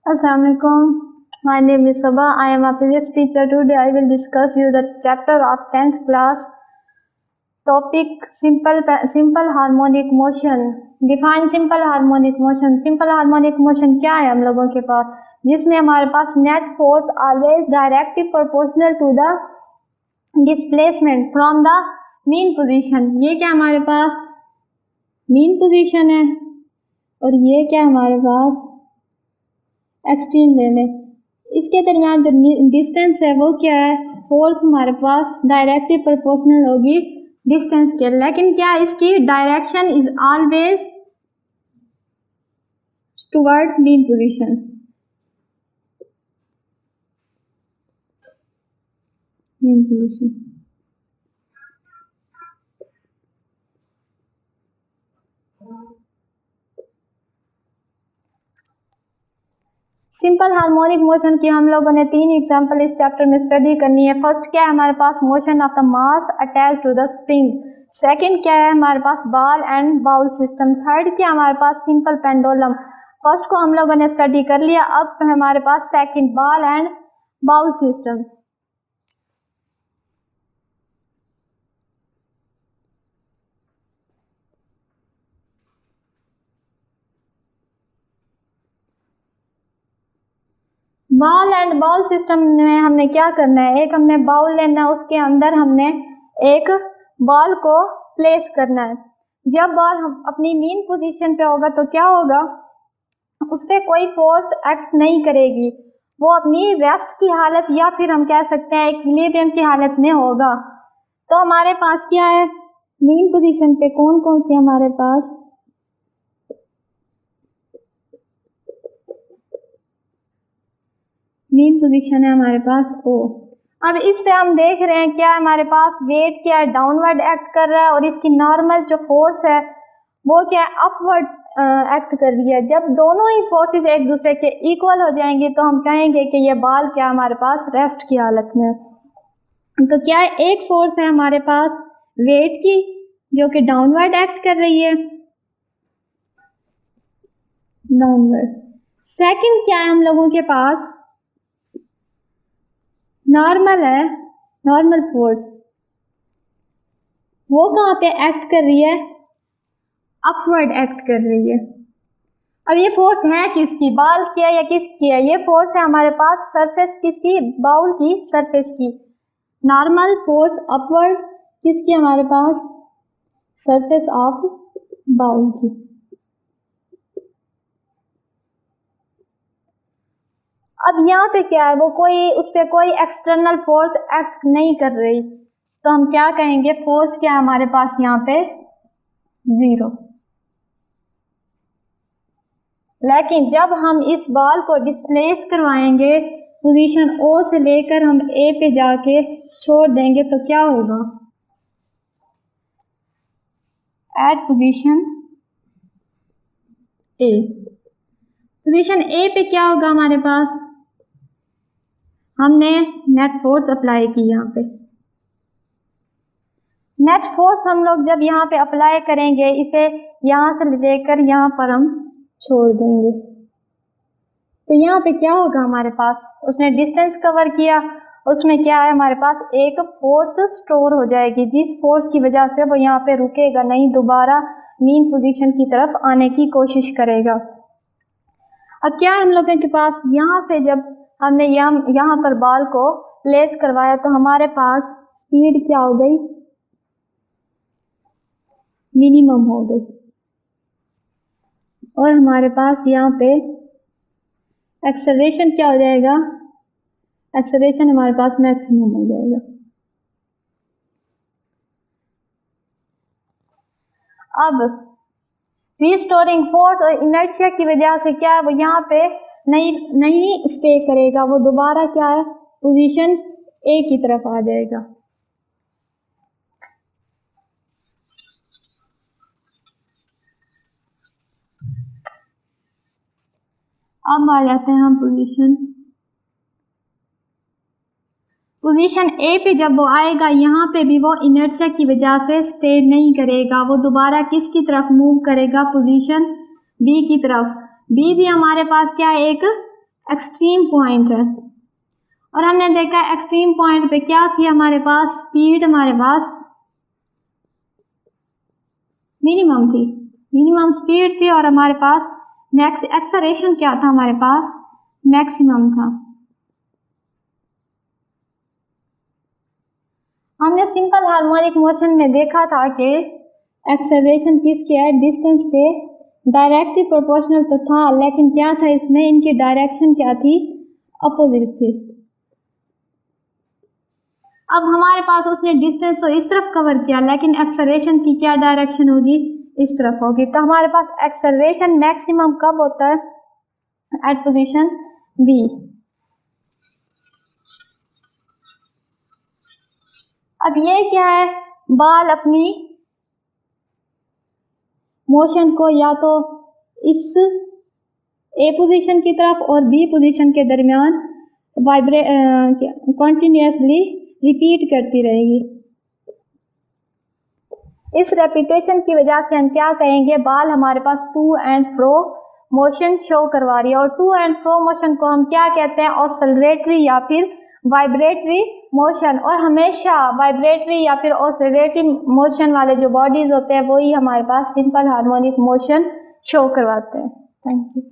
Assalamualaikum. My name is Sabah. I am a physics teacher. Today I will discuss you the chapter of 10th class. Topic simple harmonic motion. Define simple harmonic motion. Simple harmonic motion क्या है हम लोगों के पास, जिसमें हमारे पास net force always directly proportional to the displacement from the mean position. ये क्या हमारे पास mean position है और ये क्या हमारे पास एक्सट्रीम लिमिट। इसके दरमियान जो डिस्टेंस है वो क्या है, फोर्स हमारे पास डायरेक्टली प्रोपोर्शनल होगी डिस्टेंस के, लेकिन क्या इसकी direction is always toward mean position. Mean position simple harmonic motion की हम लोगों ने 3 एग्जांपल इस चैप्टर में स्टडी करनी है। फर्स्ट क्या है हमारे पास, motion of the mass attach to the spring. Second क्या है हमारे पास, ball and bowl system. Third क्या हमारे पास, सिंपल पेंडुलम। फर्स्ट को हम लोगों ने स्टडी कर लिया, अब हमारे पास second, ball and bowl system. Ball and bowl system में हमने क्या करना है, एक हमने बाउल लेना है, उसके अंदर हमने एक बॉल को प्लेस करना है। जब बॉल हम अपनी मीन पोजीशन पे होगा तो क्या होगा, उस पर कोई फोर्स एक्ट नहीं करेगी, वो अपनी रेस्ट की हालत या फिर हम कह सकते हैं इक्विलिब्रियम की हालत में होगा। तो हमारे पास क्या है, मीन पोजीशन पे कौन कौन से हमारे पास, मीन पोजीशन है हमारे पास O। अब इस पे हम देख रहे हैं क्या हमारे पास वेट क्या है, डाउनवर्ड एक्ट कर रहा है, और इसकी नॉर्मल जो फोर्स है वो क्या है, अपवर्ड एक्ट कर रही है। जब दोनों ही फोर्सेस एक दूसरे के इक्वल हो जाएंगी तो हम कहेंगे कि ये बॉल क्या हमारे पास रेस्ट की हालत में। तो क्या है, एक फोर्स है हमारे पास वेट की जो कि डाउनवर्ड एक्ट कर रही है, डाउनवर्ड। सेकंड क्या है हम लोगों के पास, नॉर्मल है, नॉर्मल फोर्स, वो कहाँ पे एक्ट कर रही है, अपवर्ड एक्ट कर रही है। अब ये फोर्स है किसकी, बॉल की है या किसकी है, ये फोर्स है हमारे पास सरफेस किसकी, बाउल की सरफेस की। नॉर्मल फोर्स अपवर्ड किसकी हमारे पास, सरफेस ऑफ बाउल की। अब यहाँ पे क्या है, वो कोई उस पर कोई एक्सटर्नल फोर्स एक्ट नहीं कर रही, तो हम क्या कहेंगे, फोर्स क्या है हमारे पास यहाँ पे, 0। लेकिन जब हम इस बॉल को डिस्प्लेस करवाएंगे पोजीशन O से लेकर हम A पे जाके छोड़ देंगे तो क्या होगा, at position A। Position A पे क्या होगा हमारे पास, हमने नेट फोर्स अप्लाई की। यहाँ पे नेट फोर्स हम लोग जब यहाँ पे अप्लाई करेंगे, इसे यहाँ से लेकर यहाँ पर हम छोड़ देंगे, तो यहाँ पे क्या होगा हमारे पास, उसने डिस्टेंस कवर किया, उसमें क्या है हमारे पास एक फोर्स स्टोर हो जाएगी, जिस फोर्स की वजह से वो यहाँ पे रुकेगा नहीं, दोबारा मीन पोजीशन की तरफ आने की कोशिश करेगा। अब क्या है हम लोगों के पास, यहाँ से जब हमने यहाँ पर बॉल को प्लेस करवाया तो हमारे पास स्पीड क्या हो गई, मिनिमम हो गई, और हमारे पास यहाँ पे एक्सेलरेशन क्या हो जाएगा, एक्सेलरेशन हमारे पास मैक्सिमम हो जाएगा। अब रिस्टोरिंग फोर्स और इनर्शिया की वजह से क्या है, वो यहाँ पे नहीं स्टे करेगा, वो दोबारा क्या है, पोजीशन A की तरफ आ जाएगा। अब आ जाते हैं हम पोजीशन A पे। जब वो आएगा यहाँ पे भी वो इनर्शिया की वजह से स्टे नहीं करेगा, वो दोबारा किसकी तरफ मूव करेगा, पोजीशन B की तरफ। बी भी हमारे पास क्या है, एक एक्सट्रीम पॉइंट है। और हमने देखा एक्सट्रीम पॉइंट पे क्या थी हमारे पास, स्पीड हमारे पास मिनिमम थी, मिनिमम स्पीड थी, और हमारे पास मैक्स एक्सेलरेशन क्या था, हमारे पास मैक्सिमम था। हमने सिंपल हार्मोनिक मोशन में देखा था कि एक्सेलरेशन किसके है, डिस्टेंस के डायरेक्टली प्रोपोर्शनल तो था, लेकिन क्या था इसमें, इनकी डायरेक्शन क्या थी, अपोजिट थी। अब हमारे पास उसने डिस्टेंस तो इस तरफ कवर किया, लेकिन एक्सेलरेशन की क्या डायरेक्शन होगी, इस तरफ होगी। तो हमारे पास एक्सेलरेशन मैक्सिमम कब होता है, एट पोजीशन बी। अब ये क्या है, बाल अपनी मोशन को या तो इस ए पोजीशन की तरफ और बी पोजीशन के दरमियान कंटिन्यूसली रिपीट करती रहेगी। इस रेपिटेशन की वजह से हम क्या कहेंगे, बाल हमारे पास to and fro motion show करवा रही है। और टू एंड फ्रो मोशन को हम क्या कहते हैं, ऑसिलेटरी या फिर वाइब्रेटरी मोशन। और हमेशा वाइब्रेटरी या फिर ऑसिलेटरी मोशन वाले जो बॉडीज होते हैं वही हमारे पास सिंपल हार्मोनिक मोशन शो करवाते हैं। Thank you.